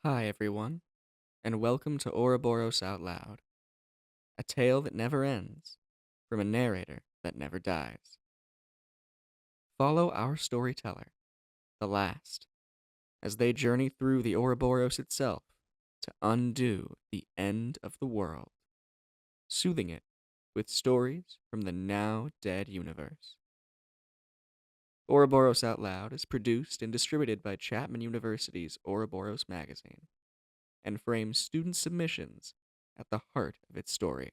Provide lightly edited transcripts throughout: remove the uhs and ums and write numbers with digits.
Hi, everyone, and welcome to Ouroboros Out Loud, a tale that never ends, from a narrator that never dies. Follow our storyteller, the last, as they journey through the Ouroboros itself to undo the end of the world, soothing it with stories from the now dead universe. Ouroboros Out Loud is produced and distributed by Chapman University's Ouroboros magazine, and frames student submissions at the heart of its story.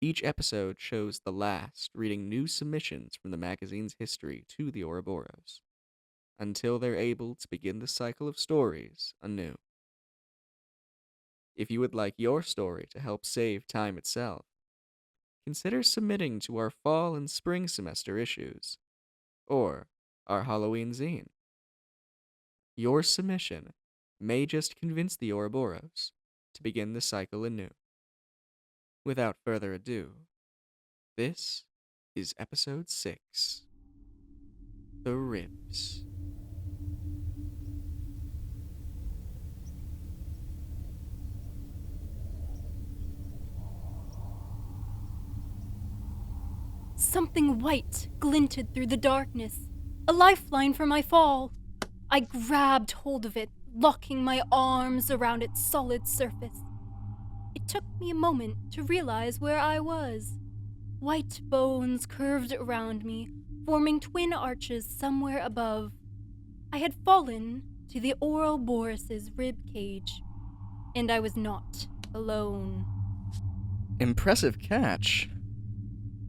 Each episode shows the last reading new submissions from the magazine's history to the Ouroboros, until they're able to begin the cycle of stories anew. If you would like your story to help save time itself, consider submitting to our fall and spring semester issues, or our Halloween zine. Your submission may just convince the Ouroboros to begin the cycle anew. Without further ado, this is episode 6, The Ribs. Something white glinted through the darkness, a lifeline for my fall. I grabbed hold of it, locking my arms around its solid surface. It took me a moment to realize where I was. White bones curved around me, forming twin arches somewhere above. I had fallen to the Ouroboros' ribcage, and I was not alone. Impressive catch.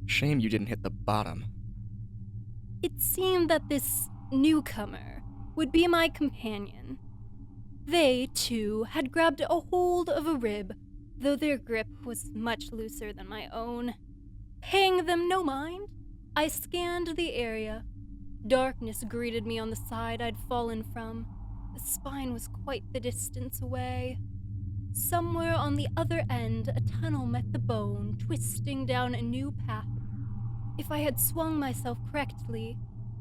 Shame you didn't hit the bottom. It seemed that this newcomer would be my companion. They, too, had grabbed a hold of a rib, though their grip was much looser than my own. Paying them no mind, I scanned the area. Darkness greeted me on the side I'd fallen from. The spine was quite the distance away. Somewhere on the other end, a tunnel met the bone, twisting down a new path. If I had swung myself correctly,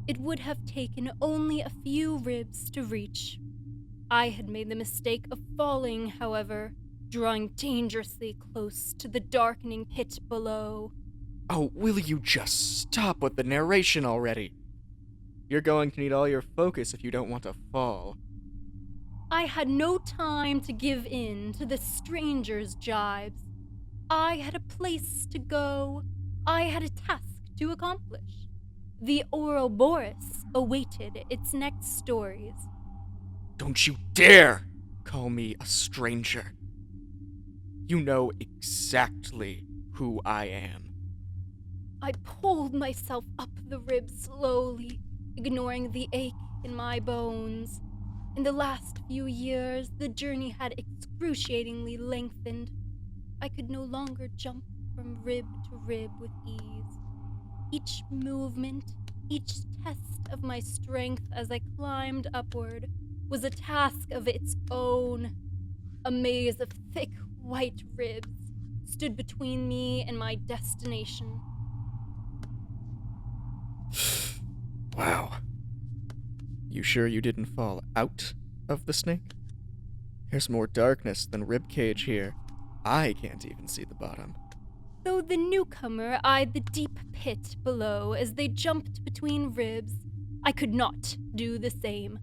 it would have taken only a few ribs to reach. I had made the mistake of falling, however, drawing dangerously close to the darkening pit below. Oh, will you just stop with the narration already? You're going to need all your focus if you don't want to fall. I had no time to give in to the stranger's jibes. I had a place to go. I had a task to accomplish. The Ouroboros awaited its next stories. Don't you dare call me a stranger. You know exactly who I am. I pulled myself up the rib slowly, ignoring the ache in my bones. In the last few years, the journey had excruciatingly lengthened. I could no longer jump from rib to rib with ease. Each movement, each test of my strength as I climbed upward was a task of its own. A maze of thick white ribs stood between me and my destination. Wow. You sure you didn't fall out of the snake? There's more darkness than ribcage here. I can't even see the bottom. Though the newcomer eyed the deep pit below as they jumped between ribs, I could not do the same.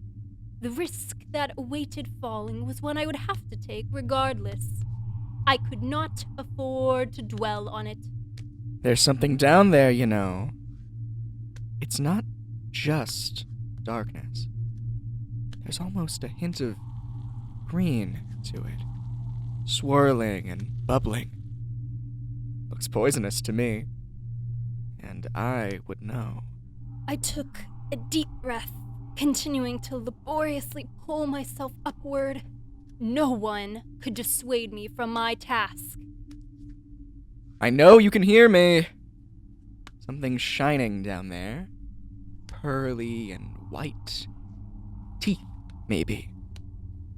The risk that awaited falling was one I would have to take regardless. I could not afford to dwell on it. There's something down there, you know. It's not just darkness. There's almost a hint of green to it, swirling and bubbling. Looks poisonous to me, and I would know. I took a deep breath, continuing to laboriously pull myself upward. No one could dissuade me from my task. I know you can hear me! Something shining down there. Pearly and white. Teeth, maybe.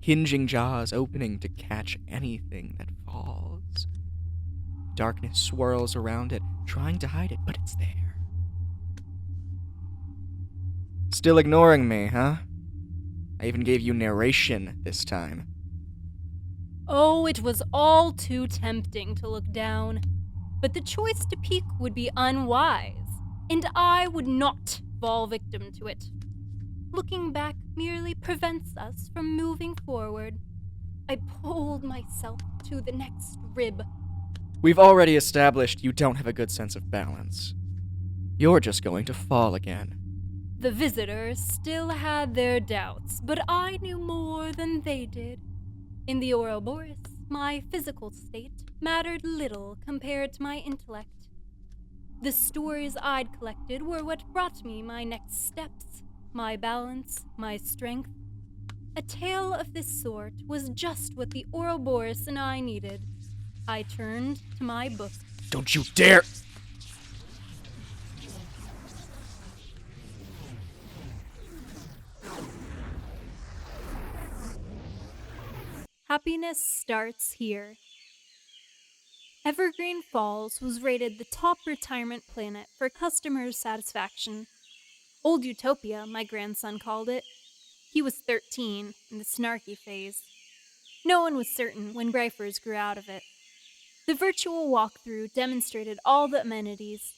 Hinging jaws opening to catch anything that falls. Darkness swirls around it, trying to hide it, but it's there. Still ignoring me, huh? I even gave you narration this time. Oh, it was all too tempting to look down. But the choice to peek would be unwise, and I would not fall victim to it. Looking back merely prevents us from moving forward. I pulled myself to the next rib. We've already established you don't have a good sense of balance. You're just going to fall again. The visitors still had their doubts, but I knew more than they did. In the Ouroboros, my physical state mattered little compared to my intellect. The stories I'd collected were what brought me my next steps, my balance, my strength. A tale of this sort was just what the Ouroboros and I needed. I turned to my book. Don't you dare! Happiness starts here. Evergreen Falls was rated the top retirement planet for customer satisfaction. Old Utopia, my grandson called it. He was 13 in the snarky phase. No one was certain when Grifers grew out of it. The virtual walkthrough demonstrated all the amenities: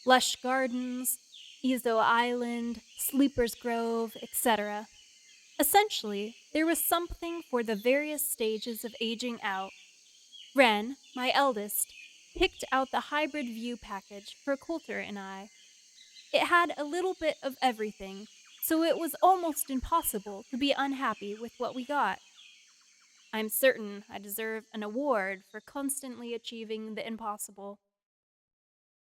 lush gardens, Ezo Island, Sleeper's Grove, etc. Essentially, there was something for the various stages of aging out. Ren, my eldest, picked out the hybrid view package for Coulter and I. It had a little bit of everything, so it was almost impossible to be unhappy with what we got. I'm certain I deserve an award for constantly achieving the impossible.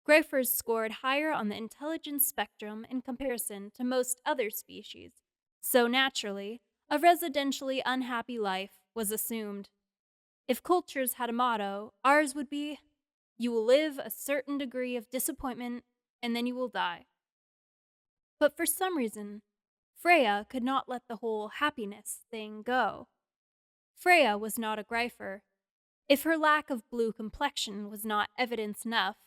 Grifers scored higher on the intelligence spectrum in comparison to most other species, so naturally, a residentially unhappy life was assumed. If cultures had a motto, ours would be, "You will live a certain degree of disappointment, and then you will die." But for some reason, Freya could not let the whole happiness thing go. Freya was not a Gryfer. If her lack of blue complexion was not evidence enough,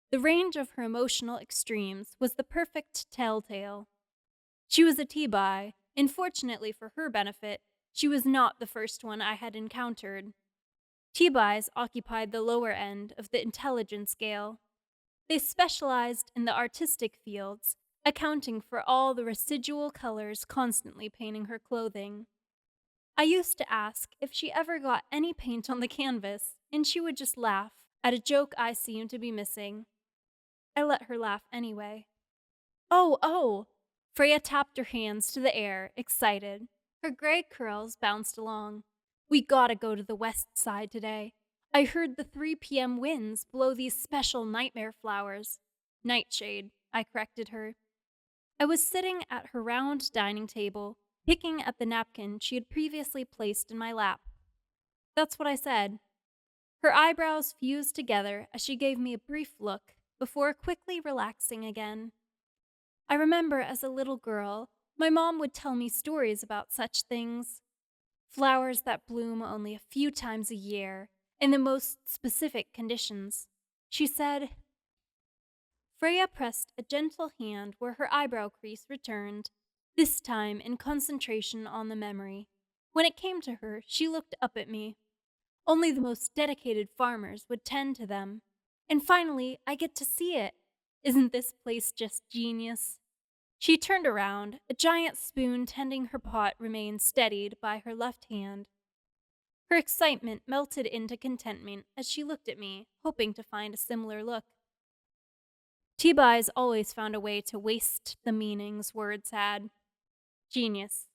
the range of her emotional extremes was the perfect telltale. She was a T-Bi, and fortunately for her benefit, she was not the first one I had encountered. T-Bis occupied the lower end of the intelligence scale. They specialized in the artistic fields, accounting for all the residual colors constantly painting her clothing. I used to ask if she ever got any paint on the canvas, and she would just laugh at a joke I seemed to be missing. I let her laugh anyway. Oh, oh! Freya tapped her hands to the air, excited. Her gray curls bounced along. We gotta go to the west side today. I heard the 3 p.m. winds blow these special nightmare flowers. Nightshade, I corrected her. I was sitting at her round dining table, picking at the napkin she had previously placed in my lap. That's what I said. Her eyebrows fused together as she gave me a brief look before quickly relaxing again. I remember as a little girl, my mom would tell me stories about such things. Flowers that bloom only a few times a year, in the most specific conditions. She said. Freya pressed a gentle hand where her eyebrow crease returned, this time in concentration on the memory. When it came to her, she looked up at me. Only the most dedicated farmers would tend to them. And finally, I get to see it. Isn't this place just genius? She turned around, a giant spoon tending her pot remained steadied by her left hand. Her excitement melted into contentment as she looked at me, hoping to find a similar look. T-Bis always found a way to waste the meanings words had. Genius.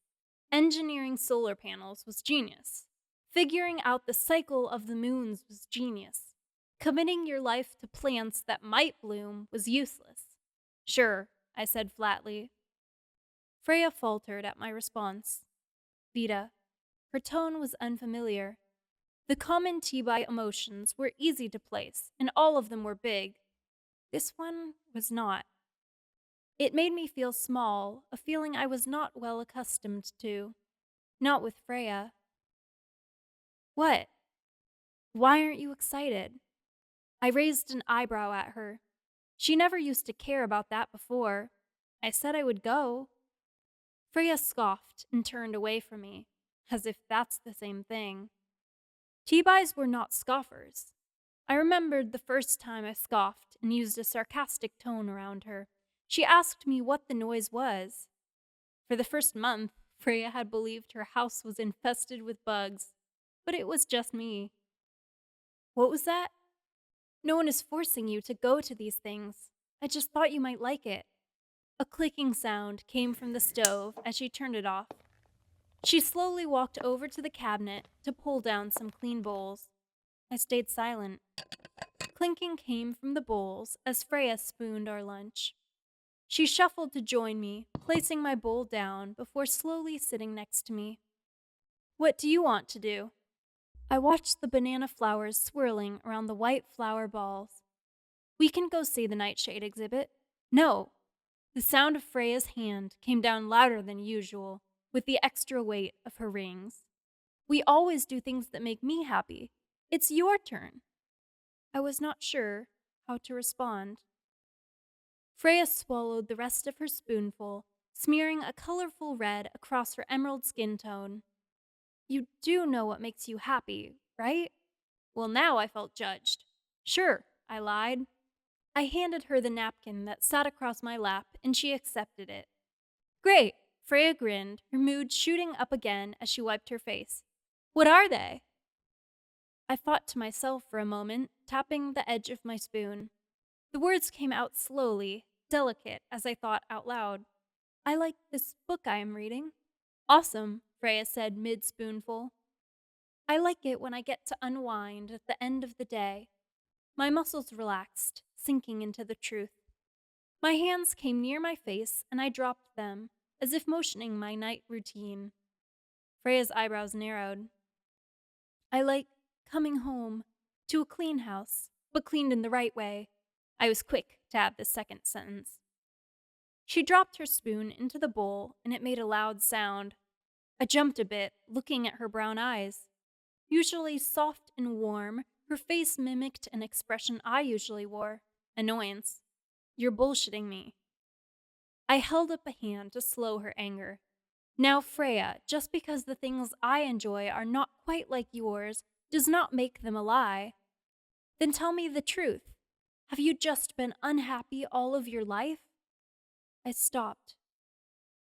Engineering solar panels was genius. Figuring out the cycle of the moons was genius. Committing your life to plants that might bloom was useless. Sure, I said flatly. Freya faltered at my response. Vita. Her tone was unfamiliar. The common T-Bi emotions were easy to place, and all of them were big. This one was not. It made me feel small, a feeling I was not well accustomed to. Not with Freya. What? Why aren't you excited? I raised an eyebrow at her. She never used to care about that before. I said I would go. Freya scoffed and turned away from me, as if that's the same thing. T-Buys were not scoffers. I remembered the first time I scoffed and used a sarcastic tone around her. She asked me what the noise was. For the first month, Freya had believed her house was infested with bugs, but it was just me. What was that? No one is forcing you to go to these things. I just thought you might like it. A clicking sound came from the stove as she turned it off. She slowly walked over to the cabinet to pull down some clean bowls. I stayed silent. Clinking came from the bowls as Freya spooned our lunch. She shuffled to join me, placing my bowl down before slowly sitting next to me. What do you want to do? I watched the banana flowers swirling around the white flower balls. We can go see the nightshade exhibit. No. The sound of Freya's hand came down louder than usual, with the extra weight of her rings. We always do things that make me happy. It's your turn. I was not sure how to respond. Freya swallowed the rest of her spoonful, smearing a colorful red across her emerald skin tone. You do know what makes you happy, right? Well, now I felt judged. Sure, I lied. I handed her the napkin that sat across my lap, and she accepted it. Great, Freya grinned, her mood shooting up again as she wiped her face. What are they? I thought to myself for a moment, tapping the edge of my spoon. The words came out slowly, delicate as I thought out loud. I like this book I am reading. Awesome, Freya said mid-spoonful. I like it when I get to unwind at the end of the day. My muscles relaxed, sinking into the truth. My hands came near my face and I dropped them, as if motioning my night routine. Freya's eyebrows narrowed. I like coming home to a clean house, but cleaned in the right way. I was quick to add the second sentence. She dropped her spoon into the bowl and it made a loud sound. I jumped a bit, looking at her brown eyes. Usually soft and warm, her face mimicked an expression I usually wore. Annoyance. You're bullshitting me. I held up a hand to slow her anger. Now, Freya, just because the things I enjoy are not quite like yours does not make them a lie. Then tell me the truth. Have you just been unhappy all of your life? I stopped.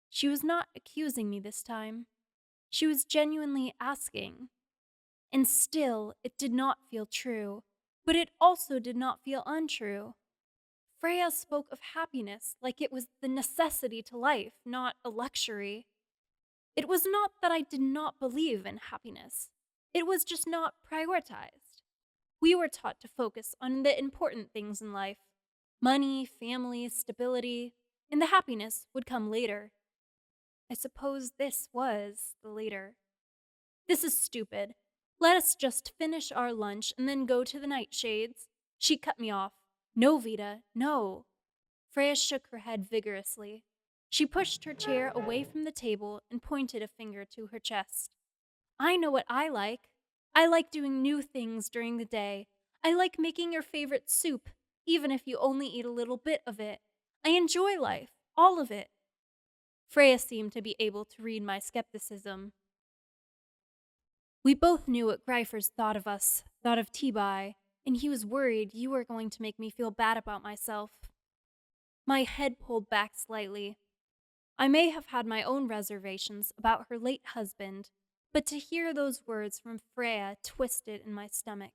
She was not accusing me this time. She was genuinely asking. And still, it did not feel true, but it also did not feel untrue. Freya spoke of happiness like it was the necessity to life, not a luxury. It was not that I did not believe in happiness. It was just not prioritized. We were taught to focus on the important things in life. Money, family, stability, and the happiness would come later. I suppose this was the later. This is stupid. Let us just finish our lunch and then go to the nightshades. She cut me off. No, Vita, no. Freya shook her head vigorously. She pushed her chair away from the table and pointed a finger to her chest. I know what I like. I like doing new things during the day. I like making your favorite soup, even if you only eat a little bit of it. I enjoy life, all of it. Freya seemed to be able to read my skepticism. We both knew what Gryfers thought of us, thought of T-Buy, and he was worried you were going to make me feel bad about myself. My head pulled back slightly. I may have had my own reservations about her late husband, but to hear those words from Freya twisted in my stomach.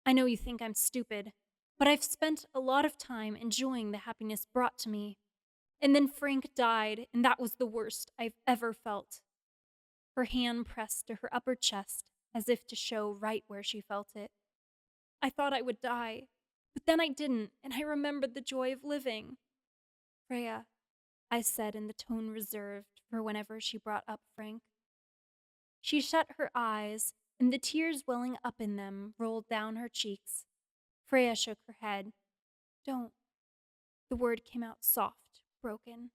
I know you think I'm stupid, but I've spent a lot of time enjoying the happiness brought to me. And then Frank died, and that was the worst I've ever felt. Her hand pressed to her upper chest, as if to show right where she felt it. I thought I would die, but then I didn't, and I remembered the joy of living. Freya, I said in the tone reserved for whenever she brought up Frank. She shut her eyes, and the tears welling up in them rolled down her cheeks. Freya shook her head. Don't. The word came out soft, broken.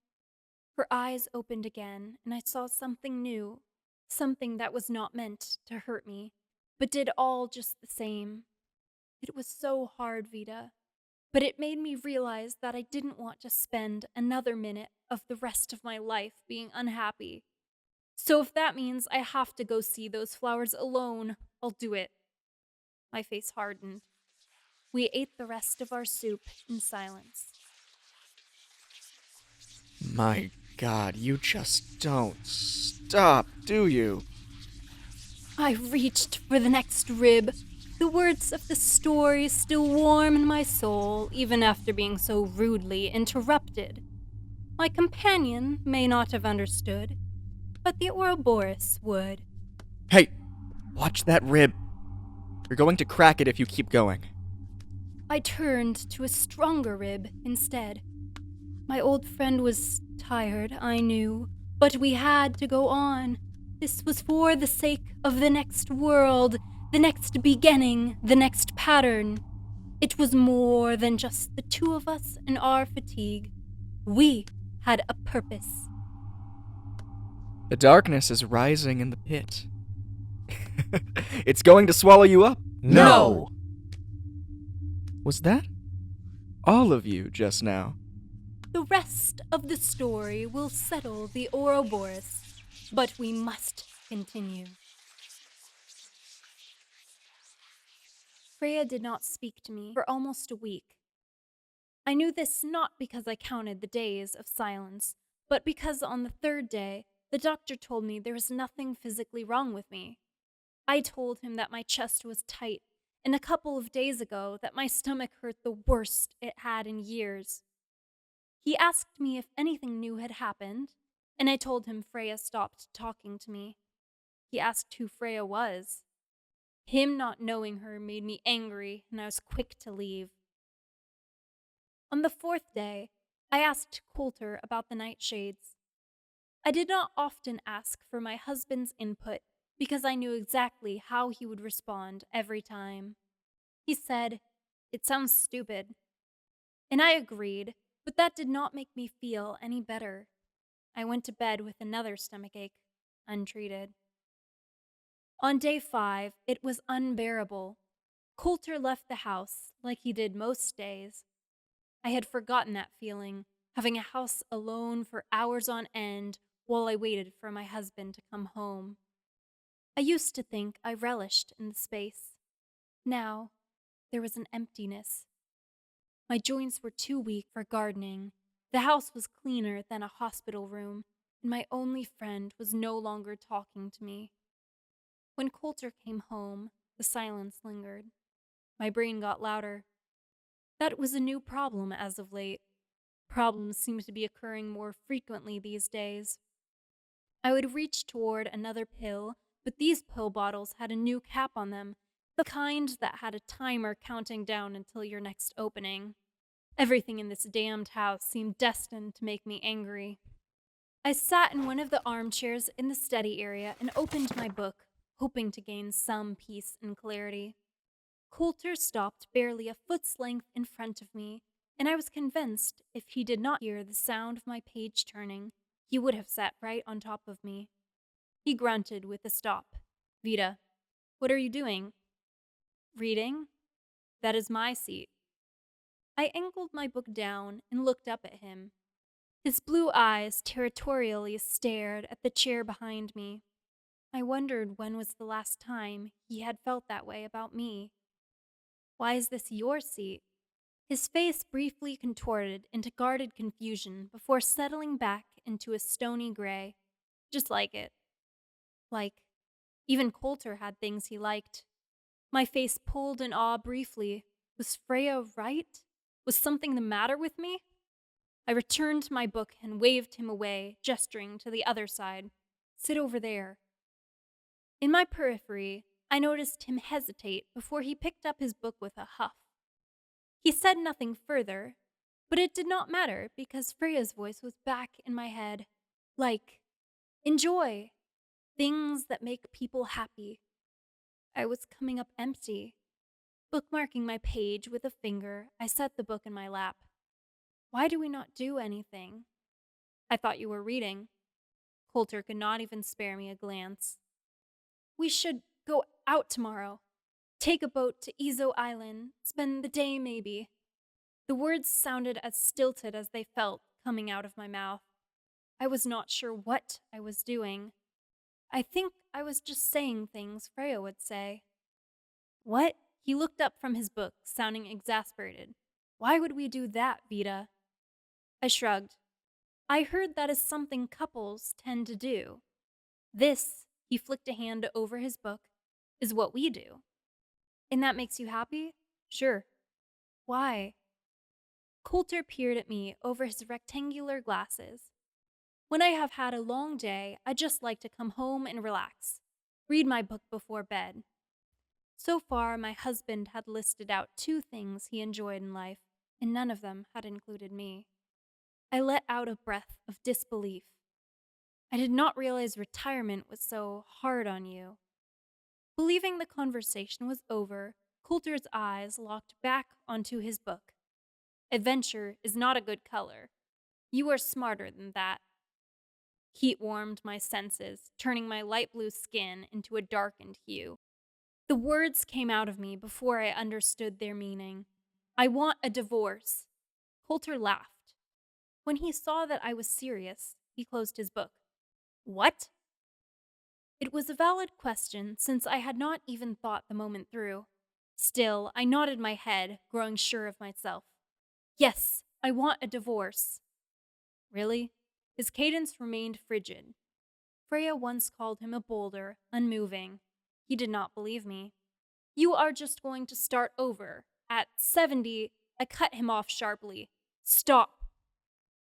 Her eyes opened again, and I saw something new, something that was not meant to hurt me, but did all just the same. It was so hard, Vita, but it made me realize that I didn't want to spend another minute of the rest of my life being unhappy. So if that means I have to go see those flowers alone, I'll do it. My face hardened. We ate the rest of our soup in silence. My God, you just don't stop, do you? I reached for the next rib. The words of the story still warm in my soul, even after being so rudely interrupted. My companion may not have understood, but the Ouroboros would. Hey, watch that rib. You're going to crack it if you keep going. I turned to a stronger rib instead. My old friend was tired, I knew, but we had to go on. This was for the sake of the next world, the next beginning, the next pattern. It was more than just the two of us and our fatigue. We had a purpose. The darkness is rising in the pit. It's going to swallow you up. No! Was that all of you just now? The rest of the story will settle the Ouroboros, but we must continue. Freya did not speak to me for almost a week. I knew this not because I counted the days of silence, but because on the third day, the doctor told me there was nothing physically wrong with me. I told him that my chest was tight, and a couple of days ago that my stomach hurt the worst it had in years. He asked me if anything new had happened, and I told him Freya stopped talking to me. He asked who Freya was. Him not knowing her made me angry, and I was quick to leave. On the fourth day, I asked Coulter about the nightshades. I did not often ask for my husband's input because I knew exactly how he would respond every time. He said, "It sounds stupid." And I agreed, but that did not make me feel any better. I went to bed with another stomachache, untreated. On day 5, it was unbearable. Coulter left the house like he did most days. I had forgotten that feeling, having a house alone for hours on end while I waited for my husband to come home. I used to think I relished in the space. Now, there was an emptiness. My joints were too weak for gardening. The house was cleaner than a hospital room, and my only friend was no longer talking to me. When Coulter came home, the silence lingered. My brain got louder. That was a new problem as of late. Problems seemed to be occurring more frequently these days. I would reach toward another pill, but these pill bottles had a new cap on them, the kind that had a timer counting down until your next opening. Everything in this damned house seemed destined to make me angry. I sat in one of the armchairs in the study area and opened my book, hoping to gain some peace and clarity. Coulter stopped barely a foot's length in front of me, and I was convinced if he did not hear the sound of my page turning, he would have sat right on top of me. He grunted with a stop. "Vita, what are you doing?" "Reading. That is my seat." I angled my book down and looked up at him. His blue eyes territorially stared at the chair behind me. I wondered when was the last time he had felt that way about me. "Why is this your seat?" His face briefly contorted into guarded confusion before settling back into a stony gray, just like it. Like, even Coulter had things he liked. My face pulled in awe briefly. Was Freya right? Was something the matter with me? I returned to my book and waved him away, gesturing to the other side. "Sit over there." In my periphery, I noticed him hesitate before he picked up his book with a huff. He said nothing further, but it did not matter because Freya's voice was back in my head. Like, enjoy. Things that make people happy. I was coming up empty. Bookmarking my page with a finger, I set the book in my lap. "Why do we not do anything?" "I thought you were reading." Coulter could not even spare me a glance. "We should go out tomorrow. Take a boat to Ezo Island. Spend the day, maybe." The words sounded as stilted as they felt coming out of my mouth. I was not sure what I was doing. I think I was just saying things Freya would say. What? He looked up from his book, sounding exasperated. Why would we do that, Vita? I shrugged. I heard that is something couples tend to do. This, he flicked a hand over his book, is what we do. And that makes you happy? Sure. Why? Coulter peered at me over his rectangular glasses. When I have had a long day, I just like to come home and relax, read my book before bed. So far, my husband had listed out 2 things he enjoyed in life, and none of them had included me. I let out a breath of disbelief. I did not realize retirement was so hard on you. Believing the conversation was over, Coulter's eyes locked back onto his book. Adventure is not a good color. You are smarter than that. Heat warmed my senses, turning my light blue skin into a darkened hue. The words came out of me before I understood their meaning. I want a divorce. Coulter laughed. When he saw that I was serious, he closed his book. What? It was a valid question, since I had not even thought the moment through. Still, I nodded my head, growing sure of myself. Yes, I want a divorce. Really? His cadence remained frigid. Freya once called him a boulder, unmoving. He did not believe me. You are just going to start over. At 70, I cut him off sharply. Stop.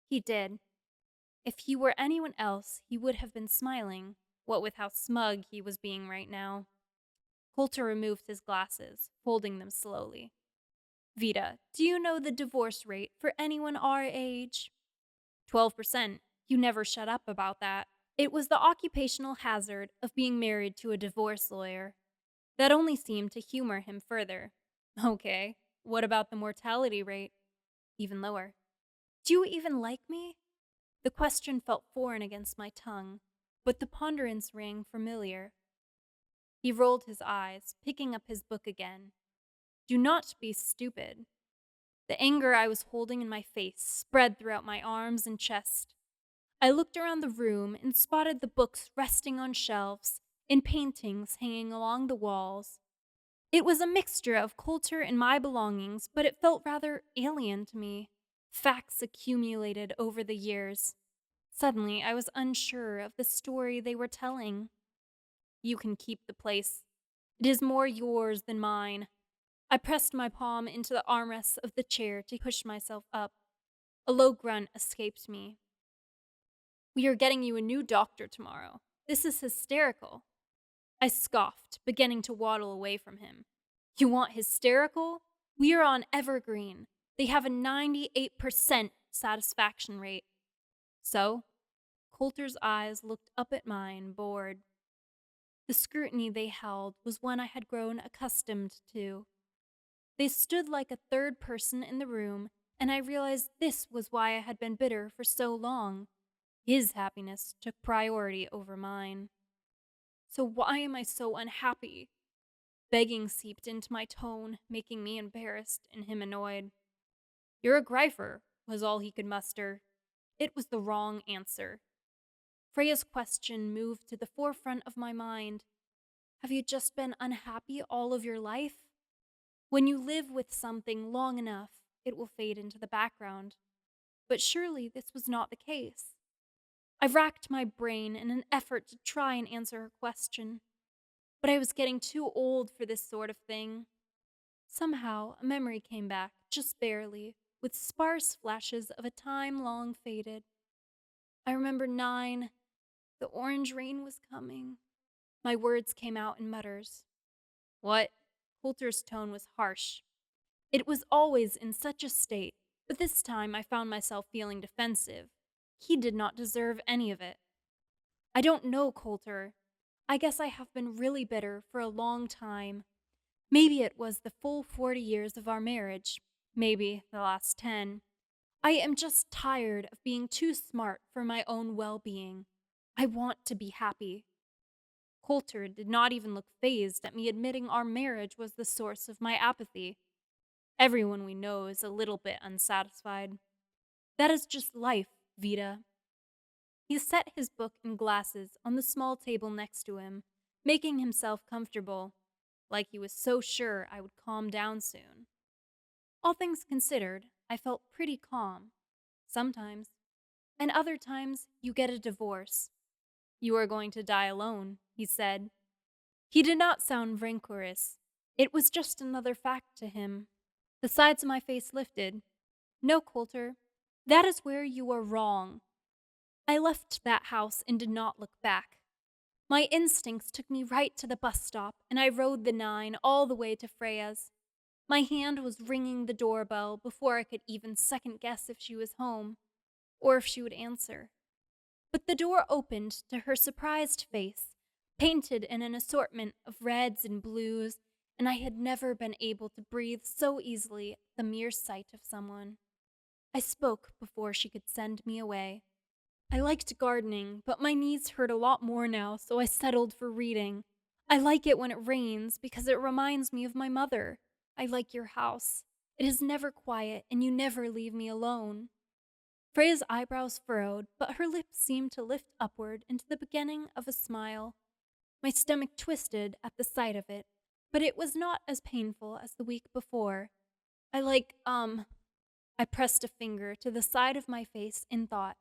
He did. If he were anyone else, he would have been smiling, what with how smug he was being right now. Coulter removed his glasses, folding them slowly. Vita, do you know the divorce rate for anyone our age? 12%. You never shut up about that. It was the occupational hazard of being married to a divorce lawyer. That only seemed to humor him further. Okay, what about the mortality rate? Even lower. Do you even like me? The question felt foreign against my tongue, but the ponderance rang familiar. He rolled his eyes, picking up his book again. Do not be stupid. The anger I was holding in my face spread throughout my arms and chest. I looked around the room and spotted the books resting on shelves and paintings hanging along the walls. It was a mixture of Coulter and my belongings, but it felt rather alien to me. Facts accumulated over the years. Suddenly, I was unsure of the story they were telling. You can keep the place. It is more yours than mine. I pressed my palm into the armrests of the chair to push myself up. A low grunt escaped me. We are getting you a new doctor tomorrow. This is hysterical. I scoffed, beginning to waddle away from him. You want hysterical? We are on Evergreen. They have a 98% satisfaction rate. So? Coulter's eyes looked up at mine, bored. The scrutiny they held was one I had grown accustomed to. They stood like a third person in the room, and I realized this was why I had been bitter for so long. His happiness took priority over mine. So why am I so unhappy? Begging seeped into my tone, making me embarrassed and him annoyed. You're a grifer, was all he could muster. It was the wrong answer. Freya's question moved to the forefront of my mind. Have you just been unhappy all of your life? When you live with something long enough, it will fade into the background. But surely this was not the case. I racked my brain in an effort to try and answer her question. But I was getting too old for this sort of thing. Somehow, a memory came back, just barely, with sparse flashes of a time long faded. I remember 9. The orange rain was coming. My words came out in mutters. What? Coulter's tone was harsh. It was always in such a state, but this time I found myself feeling defensive. He did not deserve any of it. I don't know, Coulter. I guess I have been really bitter for a long time. Maybe it was the full 40 years of our marriage. Maybe the last 10. I am just tired of being too smart for my own well-being. I want to be happy. Coulter did not even look fazed at me admitting our marriage was the source of my apathy. Everyone we know is a little bit unsatisfied. That is just life, Vita. He set his book and glasses on the small table next to him, making himself comfortable, like he was so sure I would calm down soon. All things considered, I felt pretty calm. Sometimes. And other times, you get a divorce. You are going to die alone, he said. He did not sound rancorous. It was just another fact to him. The sides of my face lifted. No, Coulter, that is where you are wrong. I left that house and did not look back. My instincts took me right to the bus stop, and I rode the 9 all the way to Freya's. My hand was ringing the doorbell before I could even second guess if she was home, or if she would answer. But the door opened to her surprised face, painted in an assortment of reds and blues, and I had never been able to breathe so easily at the mere sight of someone. I spoke before she could send me away. I liked gardening, but my knees hurt a lot more now, so I settled for reading. I like it when it rains because it reminds me of my mother. I like your house. It is never quiet, and you never leave me alone. Freya's eyebrows furrowed, but her lips seemed to lift upward into the beginning of a smile. My stomach twisted at the sight of it, but it was not as painful as the week before. I pressed a finger to the side of my face in thought.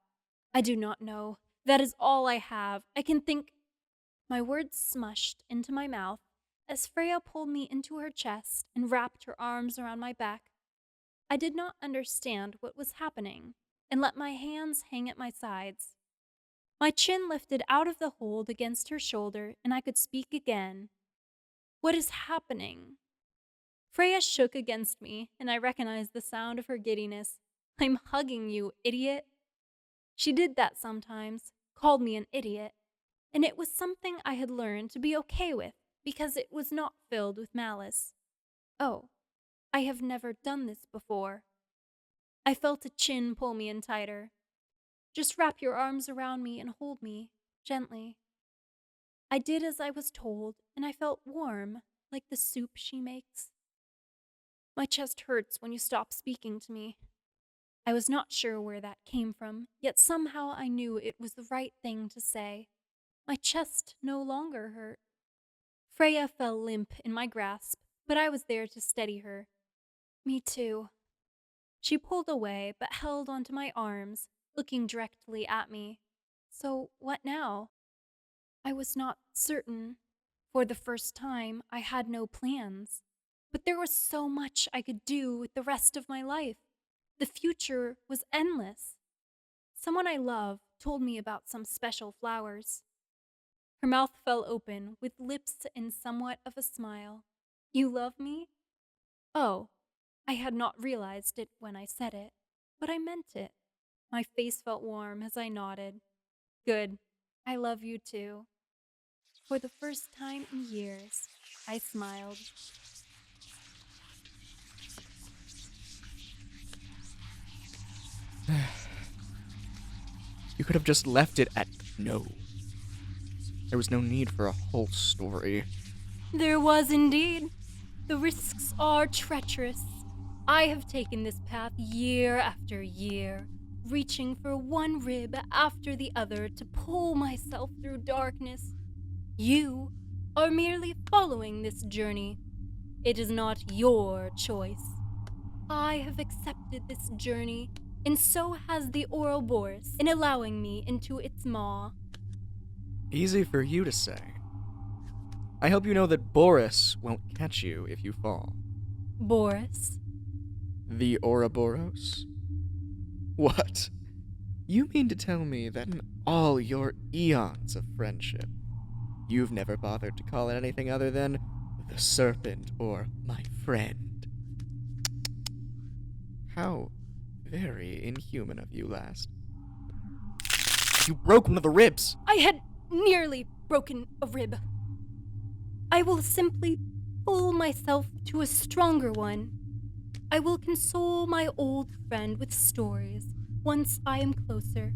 I do not know. That is all I have. I can think. My words smushed into my mouth as Freya pulled me into her chest and wrapped her arms around my back. I did not understand what was happening and let my hands hang at my sides. My chin lifted out of the hold against her shoulder, and I could speak again. What is happening? Freya shook against me, and I recognized the sound of her giddiness. I'm hugging you, idiot. She did that sometimes, called me an idiot, and it was something I had learned to be okay with because it was not filled with malice. Oh, I have never done this before. I felt a chin pull me in tighter. Just wrap your arms around me and hold me, gently. I did as I was told, and I felt warm, like the soup she makes. My chest hurts when you stop speaking to me. I was not sure where that came from, yet somehow I knew it was the right thing to say. My chest no longer hurt. Freya fell limp in my grasp, but I was there to steady her. Me too. She pulled away, but held onto my arms, looking directly at me. So what now? I was not certain. For the first time, I had no plans. But there was so much I could do with the rest of my life. The future was endless. Someone I love told me about some special flowers. Her mouth fell open, with lips in somewhat of a smile. You love me? Oh, I had not realized it when I said it, but I meant it. My face felt warm as I nodded. Good. I love you too. For the first time in years, I smiled. You could have just left it at no. There was no need for a whole story. There was indeed. The risks are treacherous. I have taken this path year after year, reaching for one rib after the other to pull myself through darkness. You are merely following this journey. It is not your choice. I have accepted this journey, and so has the Ouroboros in allowing me into its maw. Easy for you to say. I hope you know that Boris won't catch you if you fall. Boris? The Ouroboros? What? You mean to tell me that in all your eons of friendship, you've never bothered to call it anything other than the serpent or my friend? How very inhuman of you, last. You broke one of the ribs! I had nearly broken a rib. I will simply pull myself to a stronger one. I will console my old friend with stories once I am closer.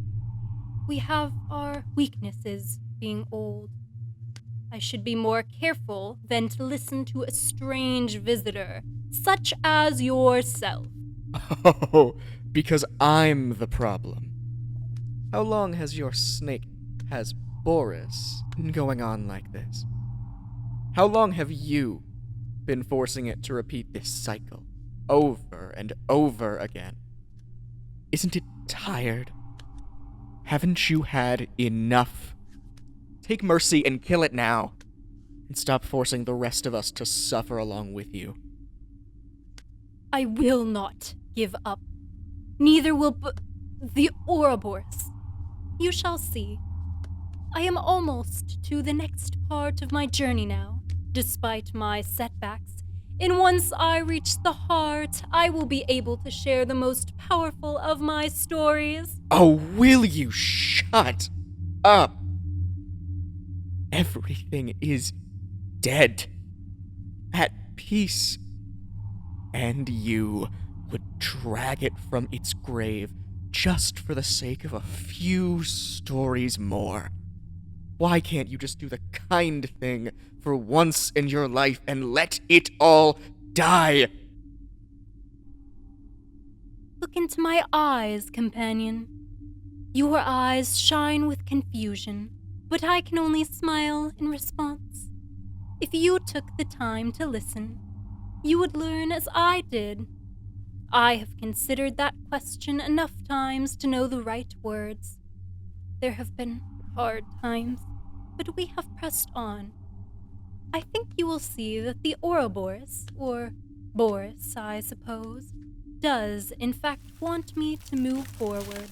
We have our weaknesses being old. I should be more careful than to listen to a strange visitor, such as yourself. Oh, because I'm the problem. How long has your snake, has Boris, been going on like this? How long have you been forcing it to repeat this cycle over and over again? Isn't it tired? Haven't you had enough? Take mercy and kill it now, and stop forcing the rest of us to suffer along with you. I will not give up. Neither will the Ouroboros. You shall see. I am almost to the next part of my journey now, despite my setbacks. And once I reach the heart, I will be able to share the most powerful of my stories. Oh, will you shut up? Everything is dead. At peace. And you would drag it from its grave just for the sake of a few stories more. Why can't you just do the kind thing for once in your life and let it all die? Look into my eyes, companion. Your eyes shine with confusion, but I can only smile in response. If you took the time to listen, you would learn as I did. I have considered that question enough times to know the right words. There have been hard times, but we have pressed on. I think you will see that the Ouroboros, or Boris, I suppose, does in fact want me to move forward.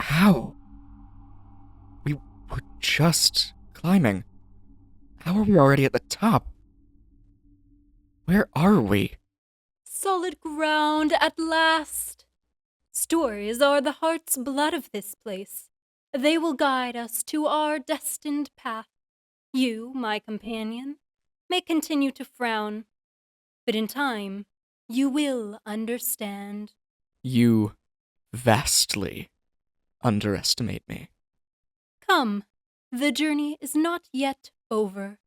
How? We were just climbing. How are we already at the top? Where are we? Solid ground at last. Stories are the heart's blood of this place. They will guide us to our destined path. You, my companion, may continue to frown, but in time, you will understand. You vastly underestimate me. Come, the journey is not yet over.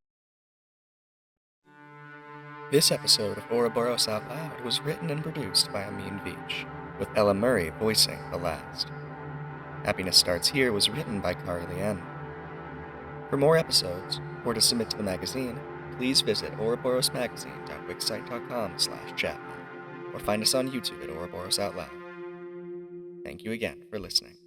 This episode of Ouroboros Out Loud was written and produced by Amin Veach, with Ella Murray voicing the last. Happiness Starts Here was written by Kari Lien. For more episodes, or to submit to the magazine, please visit ouroborosmagazine.wixsite.com/Chapman, or find us on YouTube at Ouroboros Out Loud. Thank you again for listening.